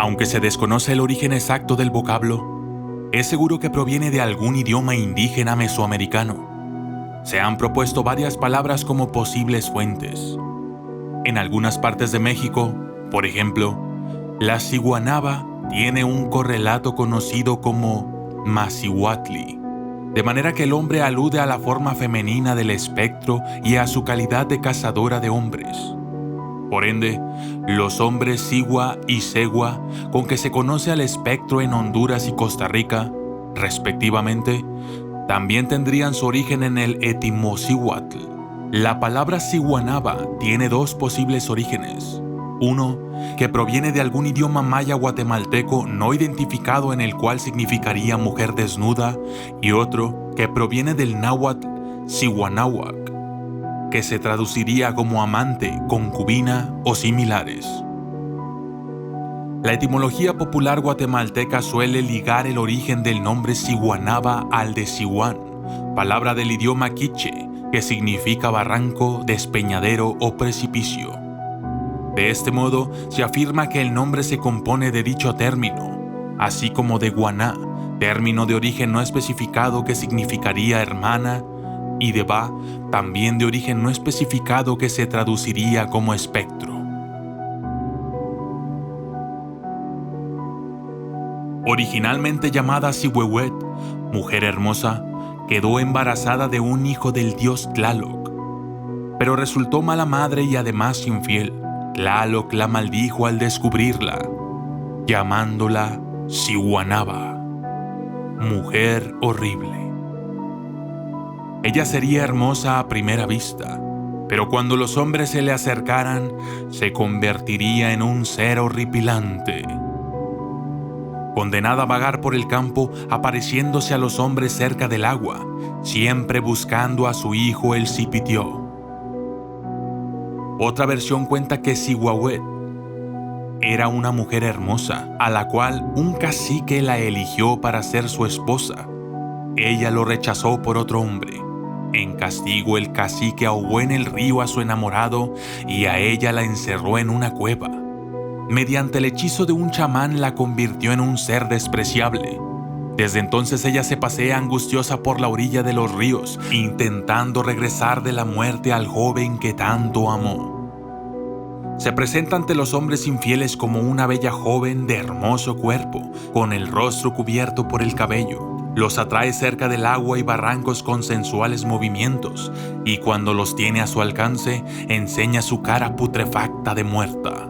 Aunque se desconoce el origen exacto del vocablo, es seguro que proviene de algún idioma indígena mesoamericano. Se han propuesto varias palabras como posibles fuentes. En algunas partes de México, por ejemplo, la ciguanaba tiene un correlato conocido como macihuatli, de manera que el hombre alude a la forma femenina del espectro y a su calidad de cazadora de hombres. Por ende, los hombres sigua y segua, con que se conoce al espectro en Honduras y Costa Rica, respectivamente, también tendrían su origen en el etimocíhuatl. La palabra ciguanaba tiene dos posibles orígenes. Uno, que proviene de algún idioma maya guatemalteco no identificado en el cual significaría mujer desnuda, y otro, que proviene del náhuatl ciguanáhuac, que se traduciría como amante, concubina o similares. La etimología popular guatemalteca suele ligar el origen del nombre ciguanaba al de cihuán, palabra del idioma quiche, que significa barranco, despeñadero o precipicio. De este modo, se afirma que el nombre se compone de dicho término, así como de guaná, término de origen no especificado que significaría hermana, y de ba, también de origen no especificado que se traduciría como espectro. Originalmente llamada Cihuehuet, mujer hermosa, quedó embarazada de un hijo del dios Tlaloc, pero resultó mala madre y además infiel. Tlaloc la maldijo al descubrirla, llamándola Ciguanaba, mujer horrible. Ella sería hermosa a primera vista, pero cuando los hombres se le acercaran, se convertiría en un ser horripilante. Condenada a vagar por el campo, apareciéndose a los hombres cerca del agua, siempre buscando a su hijo el Cipitió. Otra versión cuenta que Cihuahuet era una mujer hermosa, a la cual un cacique la eligió para ser su esposa. Ella lo rechazó por otro hombre. En castigo, el cacique ahogó en el río a su enamorado y a ella la encerró en una cueva. Mediante el hechizo de un chamán la convirtió en un ser despreciable. Desde entonces ella se pasea angustiosa por la orilla de los ríos, intentando regresar de la muerte al joven que tanto amó. Se presenta ante los hombres infieles como una bella joven de hermoso cuerpo, con el rostro cubierto por el cabello. Los atrae cerca del agua y barrancos con sensuales movimientos, y cuando los tiene a su alcance, enseña su cara putrefacta de muerta.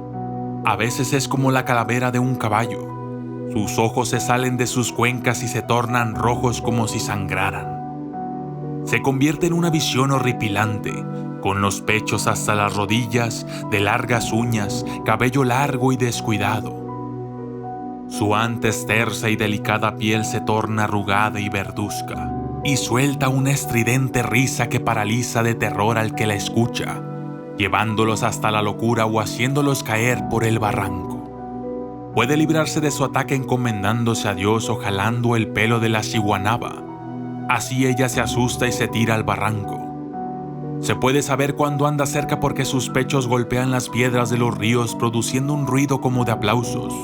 A veces es como la calavera de un caballo. Sus ojos se salen de sus cuencas y se tornan rojos como si sangraran. Se convierte en una visión horripilante, con los pechos hasta las rodillas, de largas uñas, cabello largo y descuidado. Su antes tersa y delicada piel se torna arrugada y verduzca, y suelta una estridente risa que paraliza de terror al que la escucha, llevándolos hasta la locura o haciéndolos caer por el barranco. Puede librarse de su ataque encomendándose a Dios o jalando el pelo de la ciguanaba. Así ella se asusta y se tira al barranco. Se puede saber cuando anda cerca porque sus pechos golpean las piedras de los ríos produciendo un ruido como de aplausos.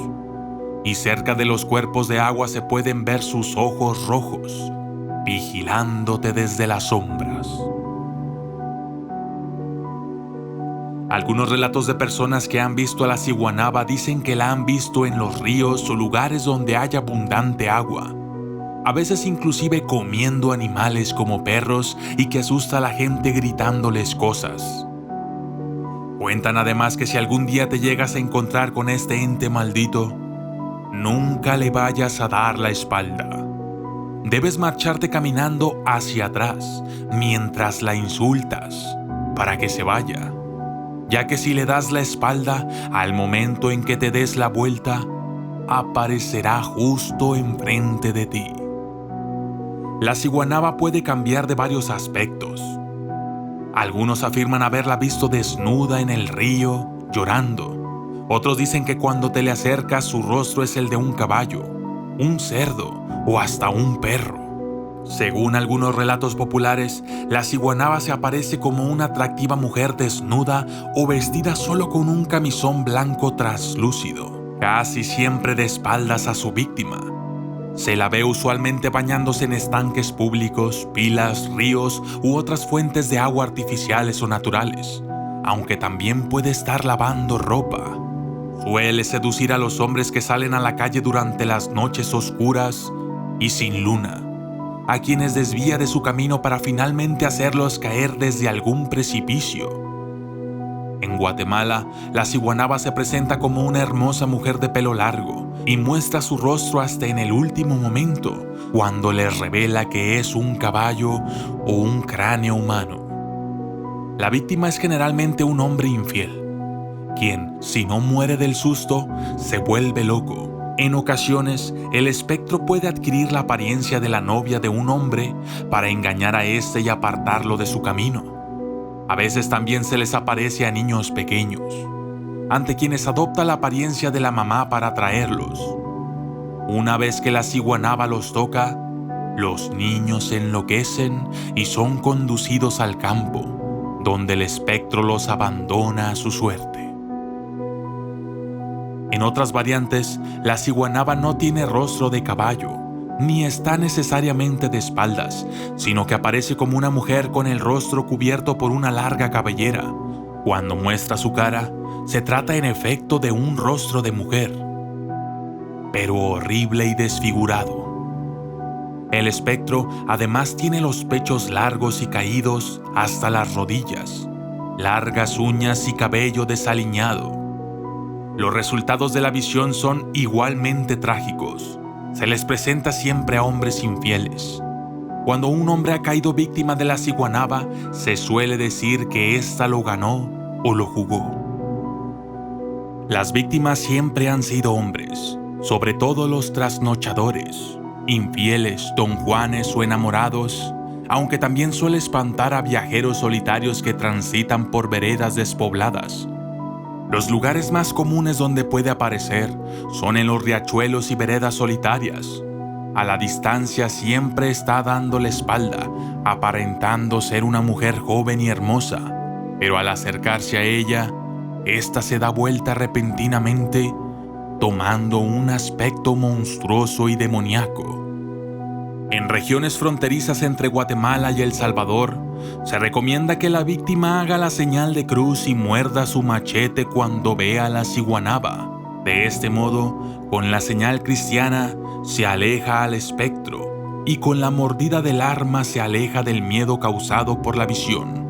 Y cerca de los cuerpos de agua se pueden ver sus ojos rojos, vigilándote desde las sombras. Algunos relatos de personas que han visto a la ciguanaba dicen que la han visto en los ríos o lugares donde hay abundante agua, a veces inclusive comiendo animales como perros y que asusta a la gente gritándoles cosas. Cuentan además que si algún día te llegas a encontrar con este ente maldito, nunca le vayas a dar la espalda. Debes marcharte caminando hacia atrás mientras la insultas para que se vaya, ya que si le das la espalda, al momento en que te des la vuelta, aparecerá justo enfrente de ti. La ciguanaba puede cambiar de varios aspectos. Algunos afirman haberla visto desnuda en el río, llorando. Otros dicen que cuando te le acercas su rostro es el de un caballo, un cerdo o hasta un perro. Según algunos relatos populares, la ciguanaba se aparece como una atractiva mujer desnuda o vestida solo con un camisón blanco traslúcido. casi siempre de espaldas a su víctima. Se la ve usualmente bañándose en estanques públicos, pilas, ríos u otras fuentes de agua artificiales o naturales, aunque también puede estar lavando ropa. Suele seducir a los hombres que salen a la calle durante las noches oscuras y sin luna, a quienes desvía de su camino para finalmente hacerlos caer desde algún precipicio. En Guatemala, la ciguanaba se presenta como una hermosa mujer de pelo largo y muestra su rostro hasta en el último momento, cuando les revela que es un caballo o un cráneo humano. La víctima es generalmente un hombre infiel, quien, si no muere del susto, se vuelve loco. En ocasiones, el espectro puede adquirir la apariencia de la novia de un hombre para engañar a éste y apartarlo de su camino. A veces también se les aparece a niños pequeños, ante quienes adopta la apariencia de la mamá para atraerlos. Una vez que la ciguanaba los toca, los niños se enloquecen y son conducidos al campo, donde el espectro los abandona a su suerte. En otras variantes, la ciguanaba no tiene rostro de caballo, ni está necesariamente de espaldas, sino que aparece como una mujer con el rostro cubierto por una larga cabellera. Cuando muestra su cara, se trata en efecto de un rostro de mujer, pero horrible y desfigurado. El espectro además tiene los pechos largos y caídos hasta las rodillas, largas uñas y cabello desaliñado. Los resultados de la visión son igualmente trágicos. Se les presenta siempre a hombres infieles. Cuando un hombre ha caído víctima de la ciguanaba, se suele decir que ésta lo ganó o lo jugó. Las víctimas siempre han sido hombres, sobre todo los trasnochadores, infieles, don Juanes o enamorados, aunque también suele espantar a viajeros solitarios que transitan por veredas despobladas. Los lugares más comunes donde puede aparecer son en los riachuelos y veredas solitarias. A la distancia siempre está dando la espalda, aparentando ser una mujer joven y hermosa, pero al acercarse a ella, ésta se da vuelta repentinamente, tomando un aspecto monstruoso y demoníaco. En regiones fronterizas entre Guatemala y El Salvador, se recomienda que la víctima haga la señal de cruz y muerda su machete cuando vea a la ciguanaba. De este modo, con la señal cristiana, se aleja al espectro, y con la mordida del arma se aleja del miedo causado por la visión.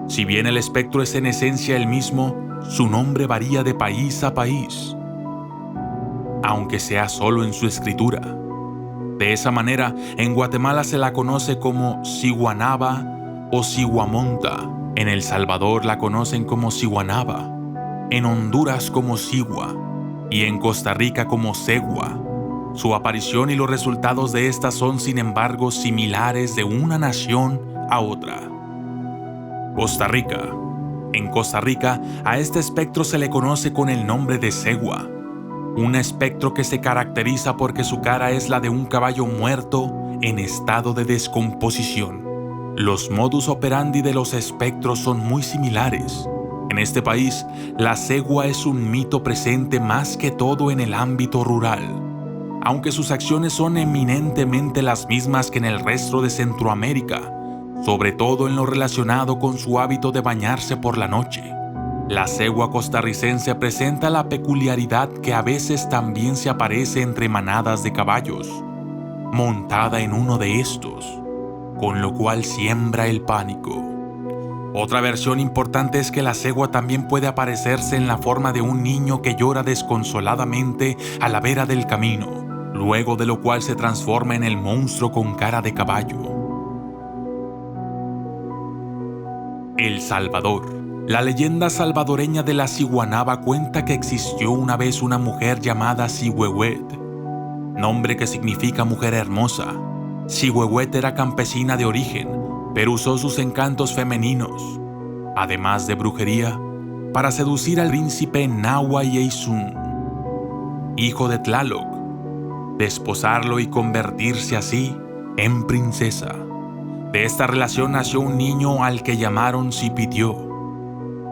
Si bien el espectro es en esencia el mismo, su nombre varía de país a país, aunque sea solo en su escritura. De esa manera, en Guatemala se la conoce como ciguanaba o ciguamonta. En El Salvador la conocen como ciguanaba, en Honduras como cigua y en Costa Rica como cegua. Su aparición y los resultados de esta son, sin embargo, similares de una nación a otra. Costa Rica. En Costa Rica, a este espectro se le conoce con el nombre de cegua. Un espectro que se caracteriza porque su cara es la de un caballo muerto en estado de descomposición. Los modus operandi de los espectros son muy similares. En este país, la cegua es un mito presente más que todo en el ámbito rural, aunque sus acciones son eminentemente las mismas que en el resto de Centroamérica, sobre todo en lo relacionado con su hábito de bañarse por la noche. La cegua costarricense presenta la peculiaridad que a veces también se aparece entre manadas de caballos, montada en uno de estos, con lo cual siembra el pánico. Otra versión importante es que la cegua también puede aparecerse en la forma de un niño que llora desconsoladamente a la vera del camino, luego de lo cual se transforma en el monstruo con cara de caballo. El Salvador. La leyenda salvadoreña de la ciguanaba cuenta que existió una vez una mujer llamada Cihuehuet, nombre que significa mujer hermosa. Cihuehuet era campesina de origen, pero usó sus encantos femeninos, además de brujería, para seducir al príncipe Nahuayeyzun, hijo de Tlaloc, desposarlo y convertirse así en princesa. De esta relación nació un niño al que llamaron Cipitió.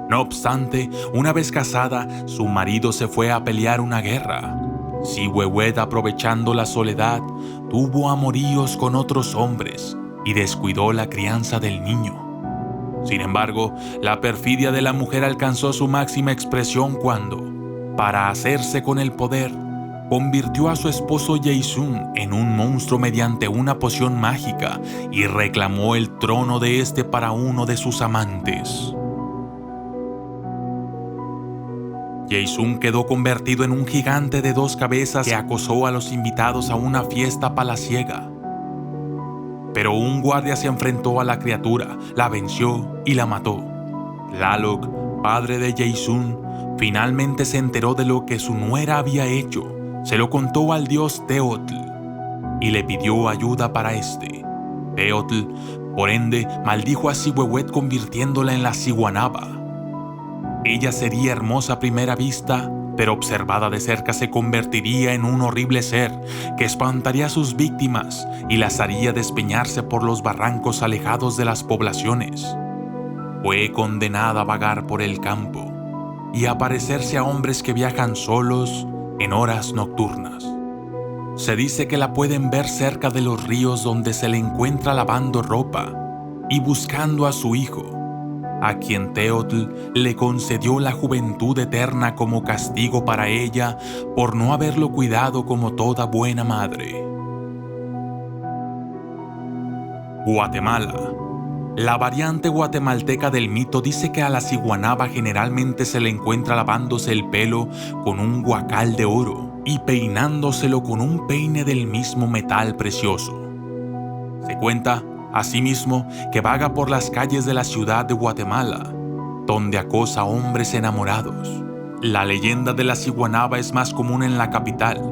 No obstante, una vez casada, su marido se fue a pelear una guerra. Sihuehuet, aprovechando la soledad, tuvo amoríos con otros hombres y descuidó la crianza del niño. Sin embargo, la perfidia de la mujer alcanzó su máxima expresión cuando, para hacerse con el poder, convirtió a su esposo Jaesun en un monstruo mediante una poción mágica y reclamó el trono de este para uno de sus amantes. Jaesun quedó convertido en un gigante de 2 cabezas que acosó a los invitados a una fiesta palaciega. Pero un guardia se enfrentó a la criatura, la venció y la mató. Tlaloc, padre de Jaesun, finalmente se enteró de lo que su nuera había hecho. Se lo contó al dios Teotl y le pidió ayuda para este. Teotl, por ende, maldijo a Sihuehuet convirtiéndola en la Ciguanaba. Ella sería hermosa a primera vista, pero observada de cerca se convertiría en un horrible ser que espantaría a sus víctimas y las haría despeñarse por los barrancos alejados de las poblaciones. Fue condenada a vagar por el campo y a parecerse a hombres que viajan solos en horas nocturnas. Se dice que la pueden ver cerca de los ríos donde se le encuentra lavando ropa y buscando a su hijo, a quien Teotl le concedió la juventud eterna como castigo para ella por no haberlo cuidado como toda buena madre. Guatemala. La variante guatemalteca del mito dice que a la ciguanaba generalmente se le encuentra lavándose el pelo con un guacal de oro y peinándoselo con un peine del mismo metal precioso. Se cuenta, asimismo, que vaga por las calles de la ciudad de Guatemala, donde acosa a hombres enamorados. La leyenda de la ciguanaba es más común en la capital,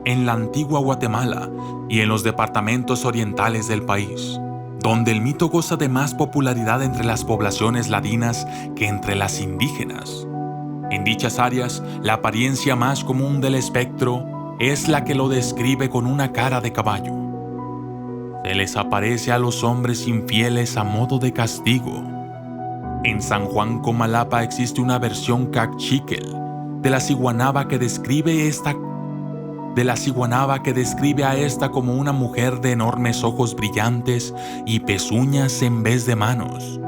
en la antigua Guatemala y en los departamentos orientales del país, donde el mito goza de más popularidad entre las poblaciones ladinas que entre las indígenas. En dichas áreas, la apariencia más común del espectro es la que lo describe con una cara de caballo. Se les aparece a los hombres infieles a modo de castigo. En San Juan Comalapa existe una versión cachiquel de la ciguanaba que describe a esta como una mujer de enormes ojos brillantes y pezuñas en vez de manos.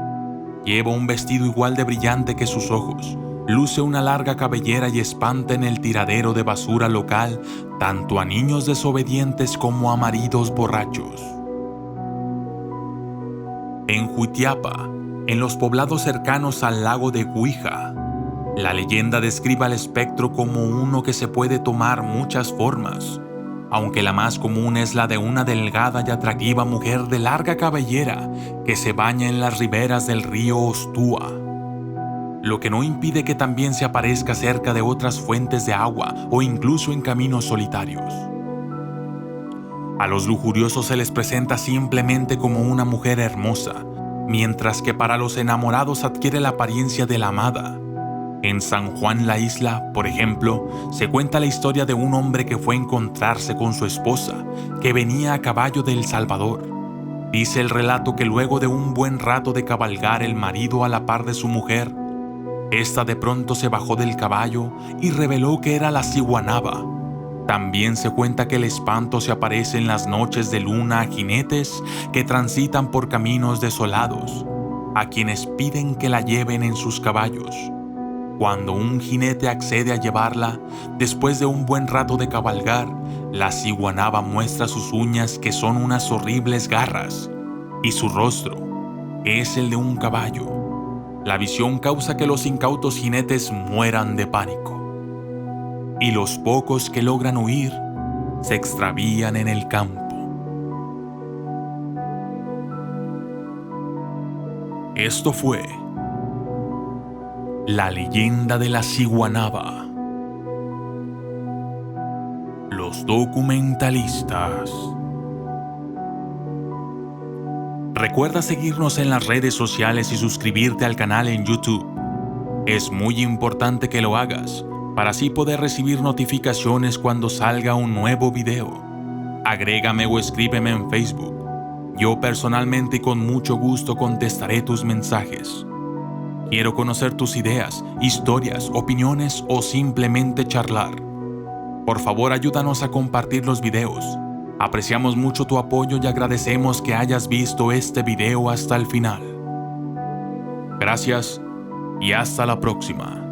Lleva un vestido igual de brillante que sus ojos, luce una larga cabellera y espanta en el tiradero de basura local tanto a niños desobedientes como a maridos borrachos. En Jutiapa, en los poblados cercanos al lago de Guija, la leyenda describe al espectro como uno que se puede tomar muchas formas, aunque la más común es la de una delgada y atractiva mujer de larga cabellera que se baña en las riberas del río Ostúa, lo que no impide que también se aparezca cerca de otras fuentes de agua o incluso en caminos solitarios. A los lujuriosos se les presenta simplemente como una mujer hermosa, mientras que para los enamorados adquiere la apariencia de la amada. En San Juan la Isla, por ejemplo, se cuenta la historia de un hombre que fue a encontrarse con su esposa, que venía a caballo de El Salvador. Dice el relato que luego de un buen rato de cabalgar el marido a la par de su mujer, esta de pronto se bajó del caballo y reveló que era la ciguanaba. También se cuenta que el espanto se aparece en las noches de luna a jinetes que transitan por caminos desolados, a quienes piden que la lleven en sus caballos. Cuando un jinete accede a llevarla, después de un buen rato de cabalgar, la ciguanaba muestra sus uñas que son unas horribles garras, y su rostro es el de un caballo. La visión causa que los incautos jinetes mueran de pánico, y los pocos que logran huir se extravían en el campo. Esto fue la leyenda de la ciguanaba. Los documentalistas. Recuerda seguirnos en las redes sociales y suscribirte al canal en YouTube. Es muy importante que lo hagas, para así poder recibir notificaciones cuando salga un nuevo video. Agrégame o escríbeme en Facebook. Yo personalmente y con mucho gusto contestaré tus mensajes. Quiero conocer tus ideas, historias, opiniones o simplemente charlar. Por favor, ayúdanos a compartir los videos. Apreciamos mucho tu apoyo y agradecemos que hayas visto este video hasta el final. Gracias y hasta la próxima.